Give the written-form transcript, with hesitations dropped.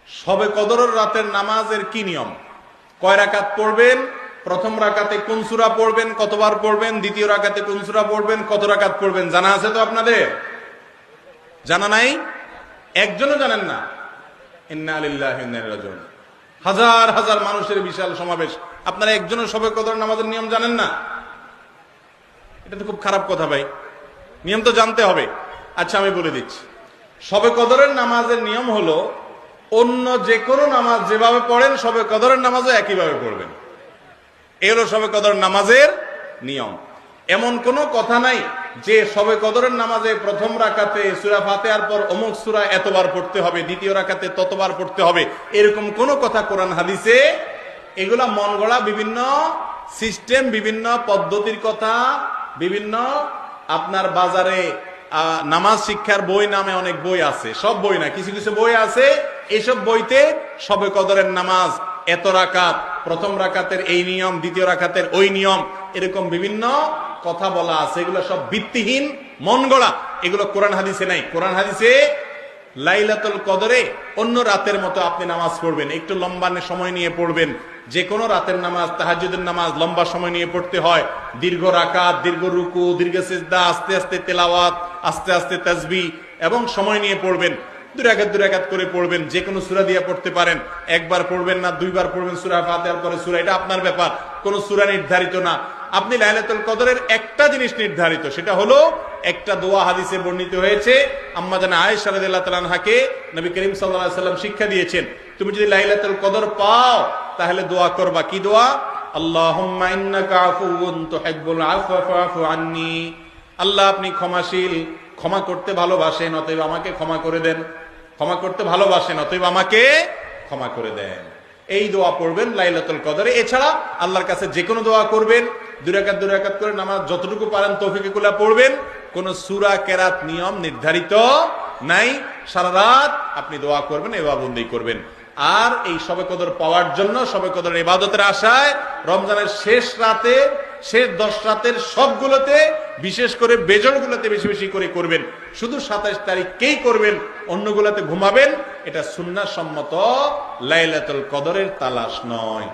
শবে কদরের রাতের নামাজের কি নিয়ম, কয় রাকাত পড়বেন, প্রথম রাকাতে কোন সূরা পড়বেন, কতবার পড়বেন, দ্বিতীয় রাকাতে কোন সূরা পড়বেন, কত রাকাত পড়বেন, জানা আছে তো আপনাদের? জানা নাই? একজনও জানেন না? ইন্না লিল্লাহি ওয়া ইন্না ইলাইহি রাজিউন। হাজার হাজার মানুষের বিশাল সমাবেশ, আপনারা একজনও শবে কদর নামাজের নিয়ম জানেন না? এটা তো খুব খারাপ কথা ভাই, নিয়ম তো জানতে হবে। আচ্ছা আমি বলে দিচ্ছি, শবে কদরের নামাজের নিয়ম হলো অন্য যে কোনো নামাজ যেভাবে পড়েন শবে কদরের নামাজও একইভাবে পড়বেন। এই হলো শবে কদর নামাজের নিয়ম। এমন কোনো কথা নাই যে শবে কদরের নামাজে প্রথম রাকাতে সূরা ফাতিহার পর অমুক সূরা এতবার পড়তে হবে, দ্বিতীয় রাকাতে ততবার পড়তে হবে, এরকম কোনো কথা কোরআন হাদিসে। এগুলা মন গড়া বিভিন্ন সিস্টেম, বিভিন্ন পদ্ধতির কথা, বিভিন্ন আপনার বাজারে নামাজ শিক্ষার বই নামে অনেক বই আছে, সব বই না, কিছু কিছু বই আছে, এইসব বইতে শবে কদরের নামাজ এত রাকাত, প্রথম রাকাতের এই নিয়ম, দ্বিতীয় রাকাতের ওই নিয়ম, এরকম বিভিন্ন কথা বলা আছে। এগুলো সব ভিত্তিহীন, মন গড়া, এগুলো কোরআন হাদিসে নাই। কোরআন হাদিসে লাইলাতুল কদরে অন্য রাতের মতো আপনি নামাজ পড়বেন, একটু লম্বা সময় নিয়ে পড়বেন। যে কোনো রাতের নামাজ, তাহাজ্জুদের নামাজ লম্বা সময় নিয়ে পড়তে হয়, দীর্ঘ রাকাত, দীর্ঘ রুকু, দীর্ঘ সিজদা, আস্তে আস্তে তেলাওয়াত, আস্তে আস্তে তাসবিহ এবং সময় নিয়ে পড়বেন। দুই রাকাত করে পড়বেন, যে কোনো সূরা দিয়ে পড়তে পারেন, একবার পড়বেন না দুইবার পড়বেন সূরা ফাতিহার পরে সূরা, এটা আপনার ব্যাপার, কোন সূরা নির্ধারিত না। আপনি লাইলাতুল কদরের একটা জিনিস নির্ধারিত, সেটা হলো একটা দোয়া হাদিসে বর্ণিত হয়েছে, আম্মা জানা আয়েশা রাদিয়াল্লাহু তাআলা আনহাকে নবী করিম সাল্লাল্লাহু আলাইহি ওয়াসাল্লাম শিক্ষা দিয়েছেন, তুমি যদি লাইলাতুল কদর পাও তাহলে দোয়া করবা। কি দোয়া? আল্লাহুম্মা ইন্নাকা আফুউন তুহিব্বুল আফওয়া ফাআফু আন্নী। আল্লাহ আপনি ক্ষমাশীল, ক্ষমা করতে ভালোবাসেন, অতএব আমাকে ক্ষমা করে দেন। ক্ষমা করতে ভালোবাসেন, অতএব আমাকে ক্ষমা করে দেন। এই দোয়া পড়বেন লাইলাতুল কদরে। এছাড়া আল্লাহর কাছে যে কোনো দোয়া করবেন, দুই রাকাত করে নামাজ যতটুকু পারেন তৌফিকে কুল্লা পড়বেন। কোন সূরা কেরাত নিয়ম নির্ধারিত নাই। সারা রাত আপনি দোয়া করবেন, ইবাদত করবেন। আর এই শবে কদর পাওয়ার জন্য, শবে কদরের ইবাদতের আশায় রমজানের শেষ রাতে, শেষ 10 রাতের সবগুলোতে, বিশেষ করে বেজরগুলোতে বেশি বেশি করে করবেন। শুধু 27 তারিখকেই করবেন, অন্যগুলোতে ঘুমাবেন। এটা সুন্নাহ সম্মত লাইলাতুল কদরের তালাশ নয়।